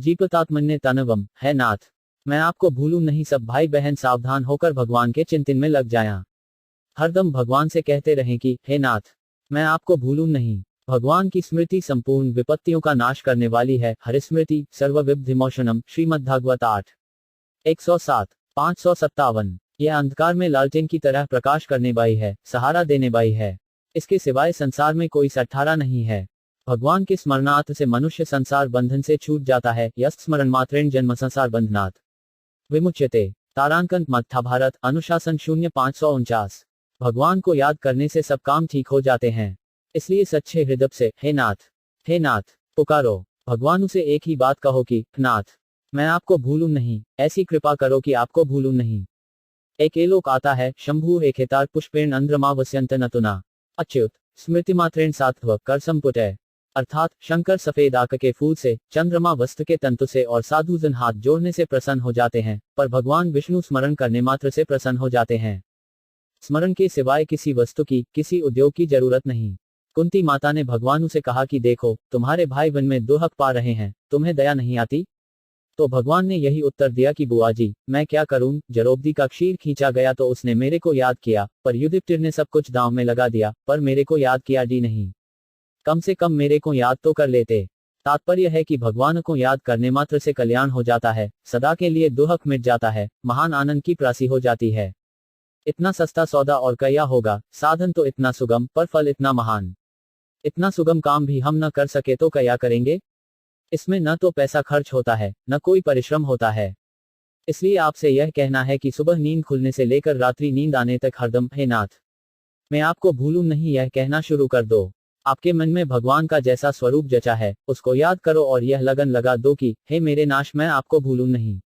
जीपतात्मन्य तनवम, है नाथ, मैं आपको भूलूं नहीं। सब भाई बहन सावधान होकर भगवान के चिंतन में लग जाया। हरदम भगवान से कहते रहें कि हे नाथ, मैं आपको भूलूं नहीं। भगवान की स्मृति संपूर्ण विपत्तियों का नाश करने वाली है। हरिस्मृति सर्वविबुधिमोक्षणम, श्रीमद्भागवत 8, 107, 557। यह अंधकार में लालटेन की तरह प्रकाश करने वाली है, सहारा देने वाली है। इसके सिवाय संसार में कोई सहारा नहीं है। भगवान के स्मरणार्थ से मनुष्य संसार बंधन से छूट जाता है। यस्त स्मरण मात्रेण जन्म संसार बंधनात् विमुच्यते। तारांकन महाभारत अनुशासन 0549। भगवान को याद करने से सब काम ठीक हो जाते हैं। इसलिए सच्चे हृदय से हे नाथ पुकारो। भगवान से एक ही बात कहो कि नाथ, मैं आपको भूलूं नहीं। ऐसी कृपा करो कि आपको भूलूं नहीं। एक एलोक आता है, शंभु एक हेतार पुष्पेण अंद्रमा वस्यंत नतुना अच्युत स्मृतिमात्रेण सात्व कर संपुटय। अर्थात शंकर सफेद आक के फूल से, चंद्रमा वस्त्र के तंतु से और साधुजन हाथ जोड़ने से प्रसन्न हो जाते हैं, पर भगवान विष्णु स्मरण करने मात्र से प्रसन्न हो जाते हैं। स्मरण के सिवाय किसी वस्तु की, किसी उद्योग की जरूरत नहीं। कुंती माता ने भगवान से कहा कि देखो, तुम्हारे भाई वन में दुहक पा रहे हैं, तुम्हें दया नहीं आती? तो भगवान ने यही उत्तर दिया कि बुआ जी, मैं क्या करूं, जरोब्दी का क्षीर खींचा गया तो उसने मेरे को याद किया, पर युधिष्ठिर ने सब कुछ दांव में लगा दिया, पर मेरे को याद किया जी नहीं। कम से कम मेरे को याद तो कर लेते। तात्पर्य है कि भगवान को याद करने मात्र से कल्याण हो जाता है, सदा के लिए दुहक मिट जाता है, महान आनंद की प्राप्ति हो जाती है। इतना सस्ता सौदा और क्या होगा, साधन तो इतना सुगम, पर फल इतना महान। इतना सुगम काम भी हम न कर सके तो क्या करेंगे? इसमें न तो पैसा खर्च होता है, न कोई परिश्रम होता है। इसलिए आपसे यह कहना है कि सुबह नींद खुलने से लेकर रात्रि नींद आने तक हरदम हे नाथ, मैं आपको भूलूं नहीं यह कहना शुरू कर दो। आपके मन में भगवान का जैसा स्वरूप जचा है, उसको याद करो और यह लगन लगा दो कि हे मेरे नाथ, मैं आपको भूलूं नहीं।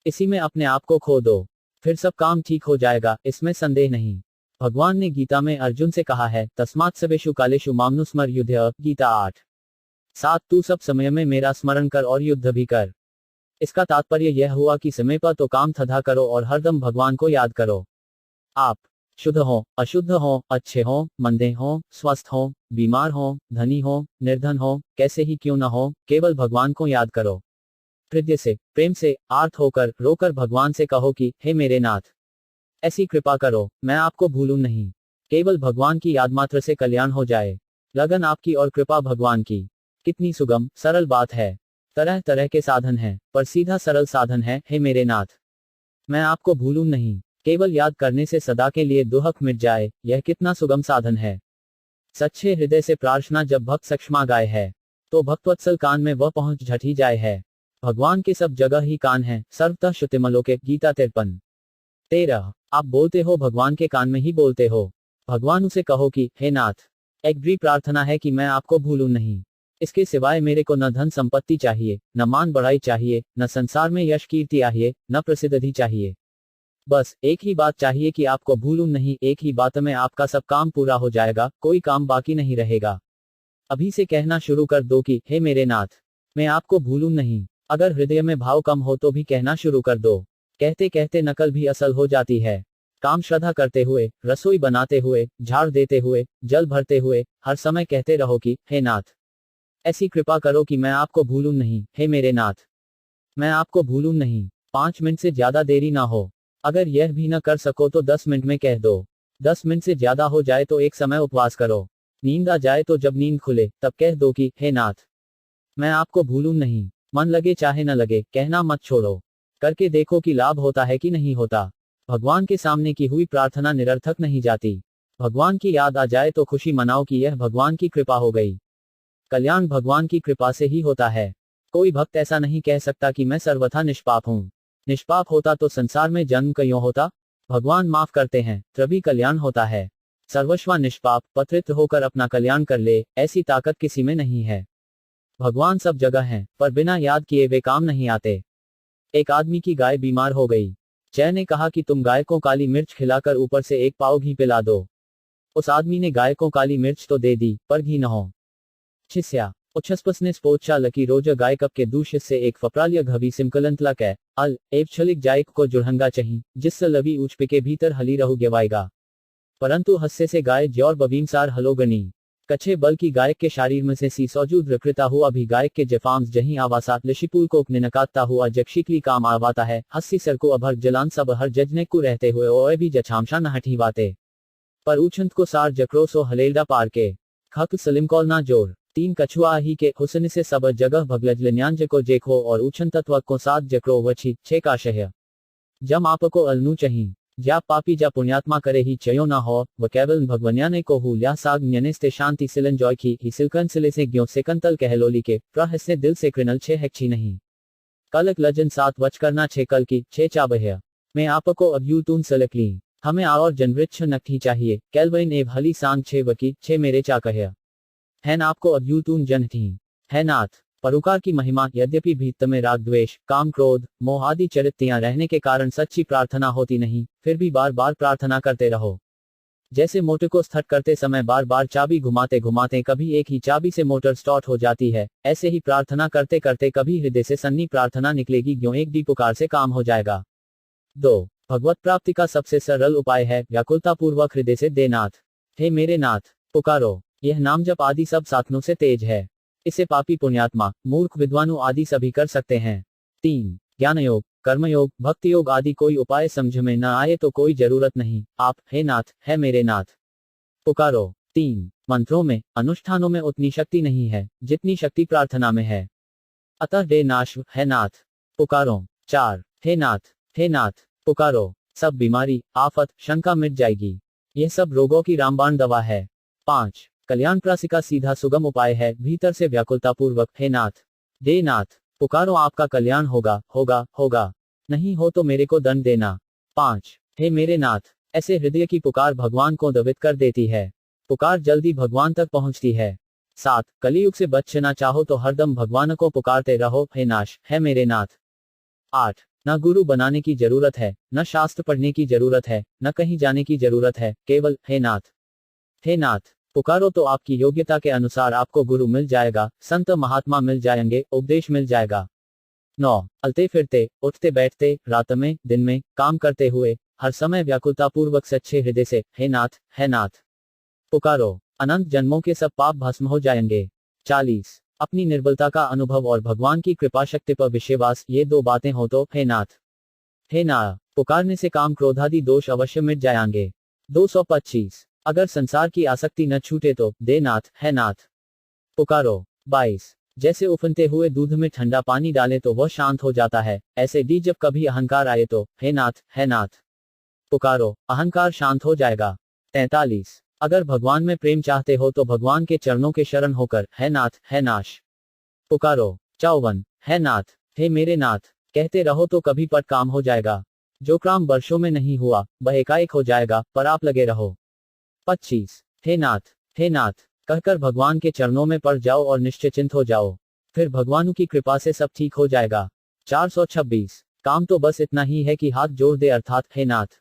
इसी में अपने आप को खो दो, फिर सब काम ठीक हो जाएगा, इसमें संदेह नहीं। भगवान ने गीता में अर्जुन से कहा है, तस्मात् सर्वेषु कालेषु मामनुस्मर युध्यः, गीता 8:7। तू सब समय में मेरा स्मरण कर और युद्ध भी कर। इसका तात्पर्य यह हुआ कि समय पर तो काम धंधा करो और हरदम भगवान को याद करो। आप शुद्ध हो, अशुद्ध हो, अच्छे हो, मंदे हो, स्वस्थ हो, बीमार हो, धनी हो, निर्धन हो, कैसे ही क्यों न हो, केवल भगवान को याद करो। हृदय से, प्रेम से, आर्त होकर, रोकर भगवान से कहो कि हे मेरे नाथ, ऐसी कृपा करो, मैं आपको भूलूं नहीं। केवल भगवान की याद मात्र से कल्याण हो जाए। लगन आपकी और कृपा भगवान की। कितनी सुगम, सरल बात है। तरह तरह के साधन हैं, पर सीधा सरल साधन है, हे मेरे नाथ, मैं आपको भूलूं नहीं। केवल याद करने से सदा के लिए दुहक मिट जाए, यह कितना सुगम साधन है। सच्चे हृदय से प्रार्थना जब भक्त सक्षमा गाय है, तो भक्तवत्सल कान में वह पहुंच झट ही जाए है। भगवान के सब जगह ही कान है, सर्वतः श्रुतिमलोके, गीता 53:13। आप बोलते हो भगवान के कान में ही बोलते हो। भगवान उसे कहो कि हे नाथ, एक भी प्रार्थना है कि मैं आपको भूलूं नहीं। इसके सिवाय मेरे को न धन संपत्ति चाहिए, न मान बढ़ाई चाहिए, न संसार में यश कीर्ति चाहिए, न प्रसिद्धि चाहिए। बस एक ही बात चाहिए कि आपको भूलूं नहीं। एक ही बात में आपका सब काम पूरा हो जाएगा, कोई काम बाकी नहीं रहेगा। अभी से कहना शुरू कर दो कि हे मेरे नाथ, मैं आपको भूलूं नहीं। अगर हृदय में भाव कम हो तो भी कहना शुरू कर दो। कहते कहते नकल भी असल हो जाती है। काम श्रद्धा करते हुए, रसोई बनाते हुए, झाड़ देते हुए, जल भरते हुए, हर समय कहते रहो कि हे नाथ, ऐसी कृपा करो कि मैं आपको भूलूं नहीं। हे मेरे नाथ, मैं आपको भूलूं नहीं। 5 मिनट से ज्यादा देरी ना हो। अगर यह भी न कर सको तो 10 मिनट में कह दो। 10 मिनट से ज्यादा हो जाए तो एक समय उपवास करो। नींद आ जाए तो जब नींद खुले तब कह दो कि हे नाथ, मैं आपको भूलूं नहीं। मन लगे चाहे न लगे, कहना मत छोड़ो। करके देखो कि लाभ होता है कि नहीं होता। भगवान के सामने की हुई प्रार्थना निरर्थक नहीं जाती। भगवान की याद आ जाए तो खुशी मनाओ कि यह भगवान की कृपा हो गई। कल्याण भगवान की कृपा से ही होता है। कोई भक्त ऐसा नहीं कह सकता कि मैं सर्वथा निष्पाप हूं। निष्पाप होता तो संसार में जन्म क्यों होता। भगवान माफ करते हैं, तभी कल्याण होता है। सर्वस्वा निष्पाप, पतित होकर अपना कल्याण कर ले, ऐसी ताकत किसी में नहीं है। भगवान सब जगह हैं, पर बिना याद किए वे काम नहीं आते। एक आदमी की गाय बीमार हो गई। जय ने कहा कि तुम गाय को काली मिर्च खिलाकर ऊपर से 1 पाव घी पिला दो। उस आदमी ने गाय को काली मिर्च तो दे दी, पर घी न हो। शिष्या उच्छस्पसने स्पोचा लकी रोज गाय कप के दूष से एक फप्राल्य घवी सिमकलंतला कै अल एव छलिक जायक को जुड़हंगा चही, जिससे लवी उचपे के भीतर हली रहु गेवाएगा। परंतु हस्से से गाय ज्योर बबीमसार हलोगनी। कच्छे बल की गायक के शरीर में से सी सौजूद रकृता हुआ भी गायक के जफाम्स जहीं आवासात लिशिपुल को निनकाता हुआ जक्षिकली काम आवाता है हस्सी सर को अभर जलान सब हर जजने को रहते हुए ओए भी जछामशा न हठी बाते पर उछंत को सार जकरो सो हलेलडा पार के खक सलिम कौल ना जोर 3 कछुआ ही के हुस्न से सब जगह भगलज लिन्यांज को जेखो और उछन तत्व को 7 जकरो वछी 6 का शहय जम आप को अलनू चही ज्या पापी जा पुण्यात्मा करे ही चयो ना हो व केवल भगवन्याने को हु ल्या साग न्यनेस्ते शांति सिलन जॉय की ही सिलकन सिले से ग्यो सेकंतल कहलोली के प्रहस्ने दिल से कृनल 6 हेक्ची नहीं कलक लजन 7 वच करना 6 कल की 6 चाबह मैं आपको अब यू तून सलकली हमें और जनवृक्ष नकठी चाहिए कैलवइन एव हली सांग 6 वकी 6 मेरे चा कह हैन आपको अब यू तून जन थी है नाथ परोकार की महिमा यद्यपि भीत में राग द्वेष काम क्रोध मोह आदि चरित्तियां रहने के कारण सच्ची प्रार्थना होती नहीं फिर भी बार बार प्रार्थना करते रहो जैसे मोटर को स्थिर करते समय बार बार चाबी घुमाते घुमाते कभी एक ही चाबी से मोटर स्टार्ट हो जाती है ऐसे ही प्रार्थना करते करते कभी हृदय से सन्नी प्रार्थना निकलेगी ग्यों एक डी पुकार से काम हो जाएगा 2 भगवत प्राप्ति का सबसे सरल उपाय है व्याकुलता पूर्वक हृदय से दे नाथ हे मेरे नाथ पुकारो यह नाम जप आदि सब साधनों से तेज है इसे पापी पुण्यात्मा मूर्ख विद्वानु आदि सभी कर सकते हैं 3 ज्ञान योग कर्मयोग भक्ति योग आदि कोई उपाय समझ में न आए तो कोई जरूरत नहीं आप हे नाथ है मेरे नाथ पुकारो 3 मंत्रों में अनुष्ठानों में उतनी शक्ति नहीं है जितनी शक्ति प्रार्थना में है अतः दे नाश है नाथ पुकारो 4 हे नाथ पुकारो सब बीमारी आफत शंका मिट जाएगी यह सब रोगों की रामबाण दवा है 5 कल्याण प्रासी का सीधा सुगम उपाय है भीतर से व्याकुलता पूर्वक हे नाथ दे नाथ पुकारो आपका कल्याण होगा नहीं हो तो मेरे को दंड देना 5 हे मेरे नाथ ऐसे हृदय की पुकार भगवान को दवित कर देती है पुकार जल्दी भगवान तक पहुंचती है 7 कलियुग से बचना चाहो तो हरदम भगवान को पुकारते रहो हे नाश है मेरे नाथ 8 न गुरु बनाने की जरूरत है न शास्त्र पढ़ने की जरूरत है न कहीं जाने की जरूरत है केवल हे नाथ पुकारो तो आपकी योग्यता के अनुसार आपको गुरु मिल जाएगा संत महात्मा मिल जाएंगे उपदेश मिल जाएगा 9 चलते फिरते उठते बैठते रात में दिन में काम करते हुए हर समय व्याकुलता पूर्वक सच्चे हृदय से हे नाथ पुकारो अनंत जन्मों के सब पाप भस्म हो जाएंगे 40 अपनी निर्बलता का अनुभव और भगवान की कृपा शक्ति पर विश्वास ये 2 बातें हो तो हे नाथ पुकारने से काम क्रोधादि दोष अवश्य मिट जाएंगे 225 अगर संसार की आसक्ति न छूटे तो दे नाथ है नाथ पुकारो 22 जैसे उफनते हुए दूध में ठंडा पानी डाले तो वह शांत हो जाता है ऐसे डी जब कभी अहंकार आए तो हे नाथ पुकारो अहंकार शांत हो जाएगा 43 अगर भगवान में प्रेम चाहते हो तो भगवान के चरणों के शरण होकर है नाश पुकारो 54 है नाथ हे मेरे नाथ कहते रहो तो कभी पट काम हो जाएगा जो काम वर्षों में नहीं हुआ वह एकाएक हो जाएगा पर आप लगे रहो 25 हे नाथ कहकर भगवान के चरणों में पड़ जाओ और निश्चिंत हो जाओ फिर भगवान की कृपा से सब ठीक हो जाएगा 426 काम तो बस इतना ही है कि हाथ जोड़ दे अर्थात हे नाथ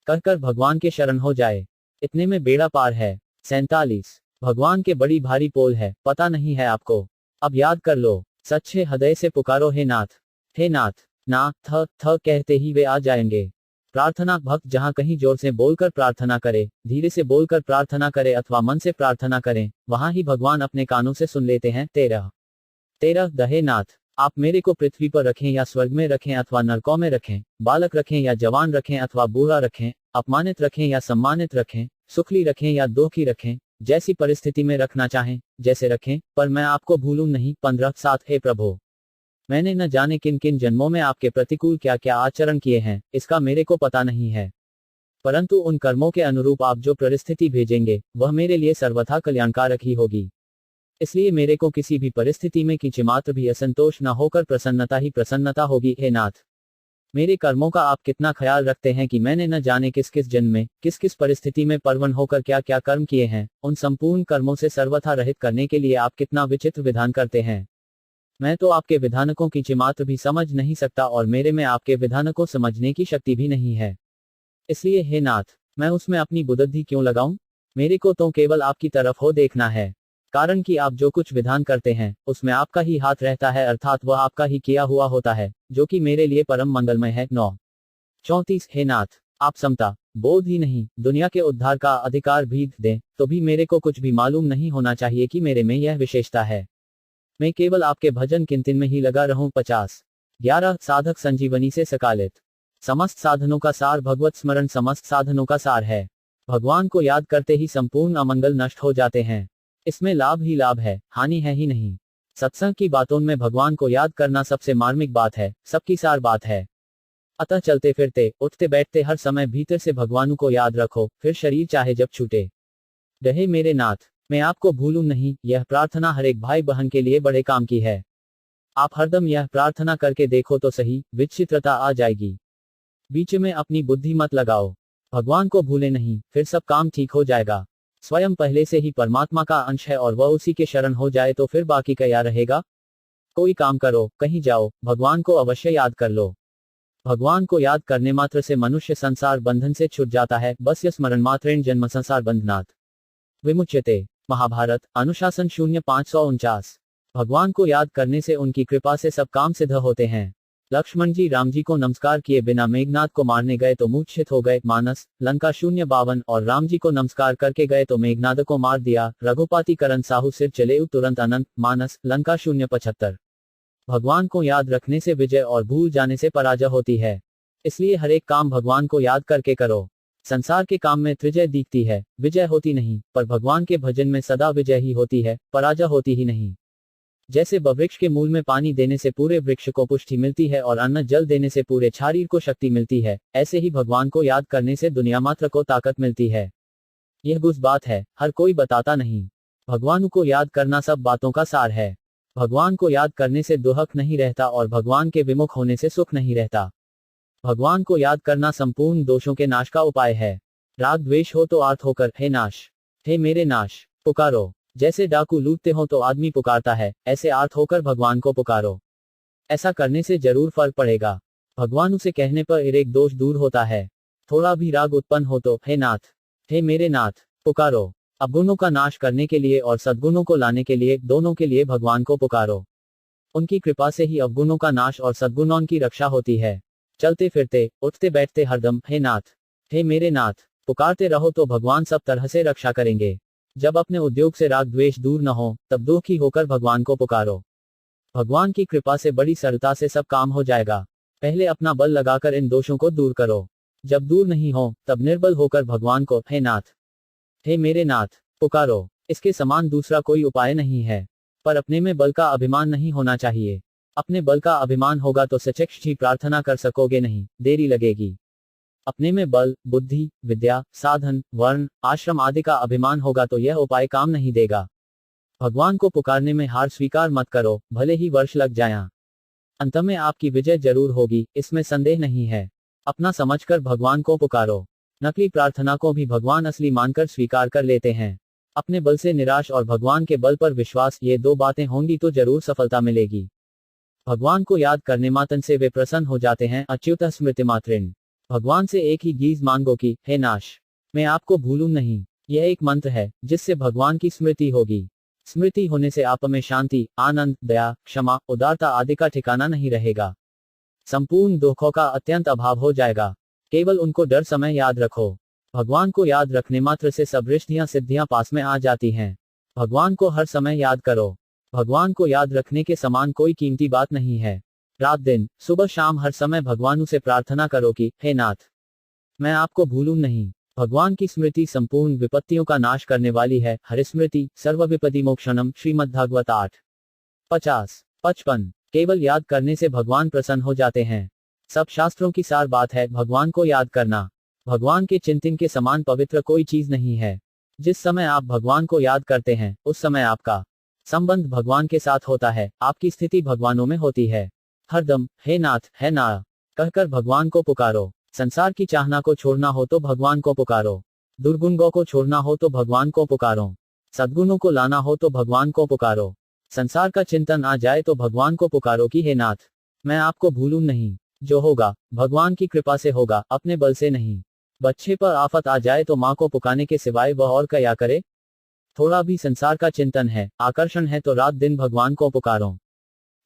कहकर भगवान के शरण हो जाए इतने में बेड़ा पार है 47 भगवान के बड़ी भारी पोल है पता नहीं है आपको अब याद कर लो सच्चे हृदय से पुकारो हे नाथ ना थ कहते ही वे आ जाएंगे प्रार्थना भक्त जहां कहीं जोर से बोलकर प्रार्थना करे धीरे से बोलकर प्रार्थना करे अथवा मन से प्रार्थना करें वहां ही भगवान अपने कानों से सुन लेते हैं 13 दहे नाथ आप मेरे को पृथ्वी पर रखें या स्वर्ग में रखें अथवा नरकों में रखें बालक रखें या जवान रखें अथवा बूढ़ा रखें अपमानित रखें या सम्मानित रखें सुखली रखें या दुखी रखें जैसी परिस्थिति में रखना चाहें जैसे रखें पर मैं आपको भूलूं नहीं 15 हे प्रभु मैंने न जाने किन किन जन्मों में आपके प्रतिकूल क्या क्या आचरण किए हैं इसका मेरे को पता नहीं है परंतु उन कर्मों के अनुरूप आप जो परिस्थिति भेजेंगे वह मेरे लिए सर्वथा कल्याणकारक ही होगी इसलिए मेरे को किसी भी परिस्थिति में किंचिमात्र भी असंतोष न होकर प्रसन्नता ही प्रसन्नता होगी हे नाथ मेरे कर्मों का आप कितना ख्याल रखते हैं कि मैंने न जाने किस किस जन्म में किस किस परिस्थिति में परवन होकर क्या क्या कर्म किए हैं उन संपूर्ण कर्मों से सर्वथा रहित करने के लिए आप कितना विचित्र विधान करते हैं मैं तो आपके विधानकों की चिमात्र भी समझ नहीं सकता और मेरे में आपके विधान को समझने की शक्ति भी नहीं है इसलिए हे नाथ मैं उसमें अपनी बुद्धि क्यों लगाऊं मेरे को तो केवल आपकी तरफ हो देखना है कारण कि आप जो कुछ विधान करते हैं उसमें आपका ही हाथ रहता है अर्थात वह आपका ही किया हुआ होता है जो कि मेरे लिए परम मंगलमय है 9 34 हे नाथ आप समता बोध ही नहीं, दुनिया के उद्धार का अधिकार भी दें, तो भी मेरे को कुछ भी मालूम नहीं होना चाहिए कि मेरे में यह विशेषता है। मैं केवल आपके भजन कीर्तन में ही लगा रहूं। 50 11 साधक संजीवनी से सकालित। समस्त साधनों का सार भगवत स्मरण समस्त साधनों का सार है। भगवान को याद करते ही संपूर्ण अमंगल नष्ट हो जाते हैं। इसमें लाभ ही लाभ है, हानि है ही नहीं। सत्संग की बातों में भगवान को याद करना सबसे मार्मिक बात है, सबकी सार बात है। अतः चलते फिरते उठते बैठते हर समय भीतर से भगवान को याद रखो, फिर शरीर चाहे जब छूटे। रहे मेरे नाथ, मैं आपको भूलूं नहीं, यह प्रार्थना हर एक भाई बहन के लिए बड़े काम की है। आप हरदम यह प्रार्थना करके देखो तो सही, विचित्रता आ जाएगी। बीच में अपनी बुद्धि मत लगाओ, भगवान को भूले नहीं, फिर सब काम ठीक हो जाएगा। स्वयं पहले से ही परमात्मा का अंश है और वह उसी के शरण हो जाए तो फिर बाकी क्या रहेगा। कोई काम करो, कहीं जाओ, भगवान को अवश्य याद कर लो। भगवान को याद करने मात्र से मनुष्य संसार बंधन से छूट जाता है। बस यह स्मरण मात्रेण जन्म संसार बंधनात् विमुच्यते। महाभारत अनुशासन 0549। भगवान को याद करने से उनकी कृपा से सब काम सिद्ध होते हैं। लक्ष्मण जी राम जी को नमस्कार किए बिना मेघनाथ को मारने गए तो मूर्छित हो गए। मानस लंका 052 और राम जी को नमस्कार करके गए तो मेघनाथ को मार दिया। रघुपति करण साहू सिर चले तुरंत अनंत। मानस लंका 075। भगवान को याद रखने से विजय और भूल जाने से पराजय होती है। इसलिए हर एक काम भगवान को याद करके करो। संसार के काम में त्रिजय दिखती है, विजय होती नहीं, पर भगवान के भजन में सदा विजय ही होती है, पराजय होती ही नहीं। जैसे वृक्ष के मूल में पानी देने से पूरे वृक्ष को पुष्टि मिलती है और अन्न जल देने से पूरे शरीर को शक्ति मिलती है, ऐसे ही भगवान को याद करने से दुनिया मात्र को ताकत मिलती है। यह गुस बात है, हर कोई बताता नहीं। भगवान को याद करना सब बातों का सार है। भगवान को याद करने से दुख नहीं रहता और भगवान के विमुख होने से सुख नहीं रहता। भगवान को याद करना संपूर्ण दोषों के नाश का उपाय है। राग द्वेष हो तो आर्त होकर, हे नाश, हे मेरे नाश, पुकारो। जैसे डाकू लूटते हो तो आदमी पुकारता है, ऐसे आर्त होकर भगवान को पुकारो। ऐसा करने से जरूर फर्क पड़ेगा। भगवान उसे कहने पर एक दोष दूर होता है। थोड़ा भी राग उत्पन्न हो तो, हे नाथ, हे मेरे नाथ, पुकारो। अवगुणों का नाश करने के लिए और सद्गुणों को लाने के लिए, दोनों के लिए भगवान को पुकारो। उनकी कृपा से ही अवगुणों का नाश और सद्गुणों की रक्षा होती है। चलते फिरते उठते बैठते हरदम हे नाथ, हे मेरे नाथ, पुकारते रहो तो भगवान सब तरह से रक्षा करेंगे। जब अपने उद्योग से राग द्वेष दूर न हो, तब दुखी होकर भगवान को पुकारो। भगवान की कृपा से बड़ी सरलता से सब काम हो जाएगा। पहले अपना बल लगाकर इन दोषों को दूर करो। जब दूर नहीं हो, तब निर्बल होकर भगवान को, हे नाथ, हे मेरे नाथ, पुकारो। इसके समान दूसरा कोई उपाय नहीं है। पर अपने में बल का अभिमान नहीं होना चाहिए। अपने बल का अभिमान होगा तो सचक्षु ही प्रार्थना कर सकोगे नहीं, देरी लगेगी। अपने में बल, बुद्धि, विद्या, साधन, वर्ण, आश्रम आदि का अभिमान होगा तो यह उपाय काम नहीं देगा। भगवान को पुकारने में हार स्वीकार मत करो, भले ही वर्ष लग जाएं। अंत में आपकी विजय जरूर होगी, इसमें संदेह नहीं है। अपना समझकर भगवान को पुकारो। नकली प्रार्थना को भी भगवान असली मानकर स्वीकार कर लेते हैं। अपने बल से निराश और भगवान के बल पर विश्वास, ये दो बातें होंगी तो जरूर सफलता मिलेगी। भगवान को याद करने मात्र से वे प्रसन्न हो जाते हैं। अच्युत स्मृति मात्रेण। भगवान से एक ही गीज मांगो कि, हे नाश, मैं आपको भूलूं नहीं। यह एक मंत्र है जिससे भगवान की स्मृति होगी। स्मृति होने से आप में शांति, आनंद, दया, क्षमा, उदारता आदि का ठिकाना नहीं रहेगा। संपूर्ण दुखों का अत्यंत अभाव हो जाएगा। केवल उनको डर समय याद रखो। भगवान को याद रखने मात्र से सब रिष्टियां सिद्धियां पास में आ जाती हैं। भगवान को हर समय याद करो। भगवान को याद रखने के समान कोई कीमती बात नहीं है। रात दिन, सुबह शाम हर समय भगवान से प्रार्थना करो कि, हे नाथ, मैं आपको भूलूं नहीं। भगवान की स्मृति संपूर्ण विपत्तियों का नाश करने वाली है। हरिस्मृति सर्व विपत्ति मोक्षणम। श्रीमद्भागवत 8:50-55। केवल याद करने से भगवान प्रसन्न हो जाते हैं। सब शास्त्रों की सार बात है भगवान को याद करना। भगवान के चिंतन के समान पवित्र कोई चीज नहीं है। जिस समय आप भगवान को याद करते हैं, उस समय आपका संबंध भगवान के साथ होता है, आपकी स्थिति भगवानों में होती है। हरदम हे नाथ, हे ना कहकर भगवान को पुकारो। संसार की चाहना को छोड़ना हो तो भगवान को पुकारो। दुर्गुणों को छोड़ना हो तो भगवान को पुकारो। सद्गुणों को लाना हो तो भगवान को पुकारो। संसार का चिंतन आ जाए तो भगवान को पुकारो कि, हे नाथ, मैं आपको भूलूं नहीं। जो होगा भगवान की कृपा से होगा, अपने बल से नहीं। बच्चे पर आफत आ जाए तो माँ को पुकाने के सिवाय वह और क्या करे। थोड़ा भी संसार का चिंतन है, आकर्षण है तो रात दिन भगवान को पुकारो।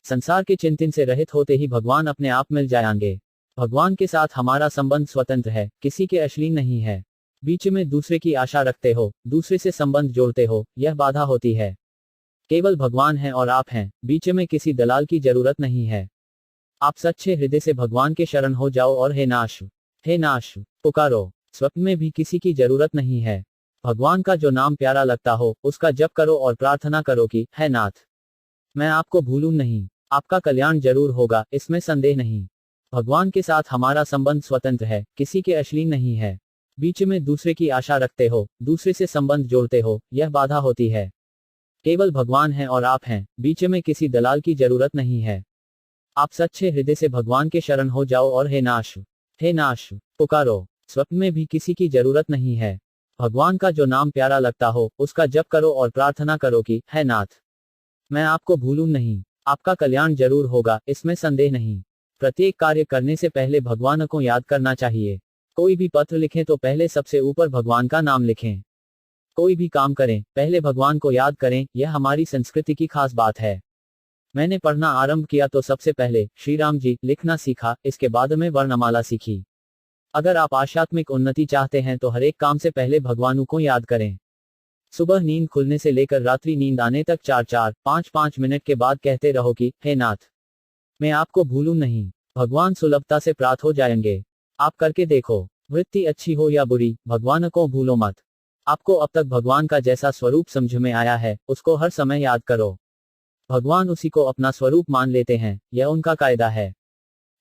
संसार के चिंतन से रहित होते ही भगवान अपने आप मिल जाएंगे। भगवान के साथ हमारा संबंध स्वतंत्र है, किसी के अश्लील नहीं है। बीच में दूसरे की आशा रखते हो, दूसरे से संबंध जोड़ते हो, यह बाधा होती है। केवल भगवान हैं और आप हैं, बीच में किसी दलाल की जरूरत नहीं है। आप सच्चे हृदय से भगवान के शरण हो जाओ और हे नाश पुकारो। स्वप्न में भी किसी की जरूरत नहीं है। भगवान का जो नाम प्यारा लगता हो उसका जप करो और प्रार्थना करो कि हे नाथ, मैं आपको भूलूं नहीं। आपका कल्याण जरूर होगा, इसमें संदेह नहीं। भगवान के साथ हमारा संबंध स्वतंत्र है, किसी के अश्लील नहीं है। बीच में दूसरे की आशा रखते हो, दूसरे से संबंध जोड़ते हो, यह बाधा होती है। केवल भगवान हैं और आप हैं, बीच में किसी दलाल की जरूरत नहीं है। आप सच्चे हृदय से भगवान के शरण हो जाओ और हे नाश पुकारो। स्वप्न में भी किसी की जरूरत नहीं है। भगवान का जो नाम प्यारा लगता हो उसका जप करो और प्रार्थना करो कि हे नाथ, मैं आपको भूलूं नहीं। आपका कल्याण जरूर होगा, इसमें संदेह नहीं। प्रत्येक कार्य करने से पहले भगवान को याद करना चाहिए। कोई भी पत्र लिखें तो पहले सबसे ऊपर भगवान का नाम लिखें। कोई भी काम करें, पहले भगवान को याद करें, यह हमारी संस्कृति की खास बात है। मैंने पढ़ना आरंभ किया तो सबसे पहले श्री राम जी लिखना सीखा, इसके बाद में वर्णमाला सीखी। अगर आप आध्यात्मिक उन्नति चाहते हैं तो हर एक काम से पहले भगवान को याद करें। सुबह नींद खुलने से लेकर रात्रि नींद आने तक 4-4, 5-5 मिनट के बाद कहते रहो कि हे नाथ, मैं आपको भूलूं नहीं। भगवान सुलभता से प्राप्त हो जाएंगे। आप करके देखो। वृत्ति अच्छी हो या बुरी, भगवान को भूलो मत। आपको अब तक भगवान का जैसा स्वरूप समझ में आया है उसको हर समय याद करो। भगवान उसी को अपना स्वरूप मान लेते हैं, यह उनका कायदा है।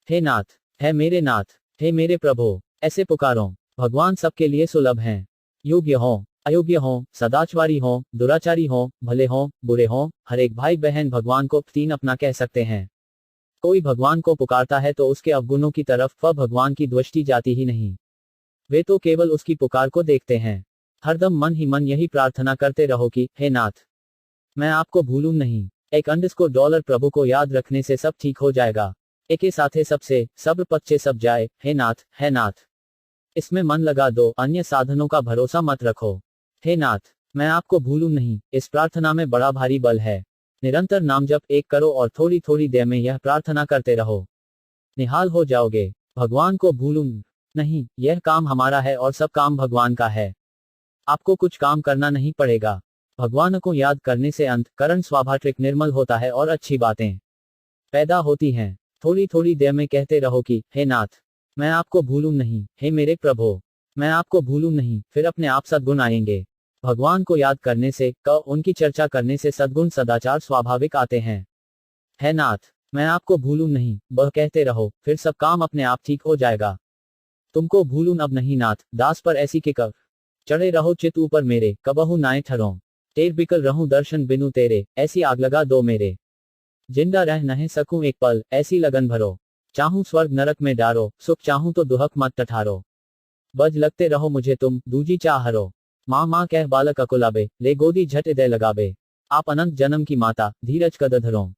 हे नाथ, हे मेरे नाथ, हे मेरे प्रभु, ऐसे पुकारो। भगवान सबके लिए सुलभ हैं। योग्य हो, अयोग्य हो, सदाचारी हो, दुराचारी हो, भले हो, बुरे हो, हर एक भाई बहन भगवान को तीन अपना कह सकते हैं। कोई भगवान को पुकारता है तो उसके अवगुणों की तरफ भगवान की दृष्टि जाती ही नहीं। वे तो केवल उसकी पुकार को देखते हैं। हरदम मन ही मन यही प्रार्थना करते रहो कि हे नाथ, मैं आपको भूलूं नहीं। $1 प्रभु को याद रखने से सब ठीक हो जाएगा। एके साथे सबसे सब पच्चे सब जाए, हे नाथ, हे नाथ। इसमें मन लगा दो, अन्य साधनों का भरोसा मत रखो। हे नाथ, मैं आपको भूलूं नहीं, इस प्रार्थना में बड़ा भारी बल है। निरंतर नाम जप एक करो और थोड़ी थोड़ी देर में यह प्रार्थना करते रहो। निहाल हो जाओगे। भगवान को भूलूं नहीं, यह काम हमारा है और सब काम भगवान का है। आपको कुछ काम करना नहीं पड़ेगा। भगवान को याद करने से अंतःकरण स्वाभाविक निर्मल होता है और अच्छी बातें पैदा होती हैं। थोड़ी थोड़ी देर में कहते रहो कि हे नाथ, मैं आपको भूलूं नहीं। हे मेरे प्रभु, मैं आपको भूलूं नहीं। फिर अपने आप सद्गुण आएंगे। भगवान को याद करने से उनकी चर्चा करने से सद्गुण सदाचार स्वाभाविक आते हैं। हे नाथ, मैं आपको भूलूं नहीं, वह कहते रहो, फिर सब काम अपने आप ठीक हो जाएगा। तुमको भूलूं अब नहीं नाथ, दास पर ऐसी के कब चढ़े रहो चित ऊपर मेरे, कबहू नाए ठहरो। टेर बिकल रहूं दर्शन बिनु तेरे, ऐसी आग लगा दो मेरे। जिंदा रह नहीं सकूं एक पल, ऐसी लगन भरो। चाहूं स्वर्ग नरक में डारो, सुख चाहूं तो दुहक मत टठारो। बज लगते रहो मुझे तुम, दूजी चाह हरो। माँ माँ कह बालक अकुलाबे, ले गोदी झट हृदय लगाबे। आप अनंत जन्म की माता, धीरज कद धरो।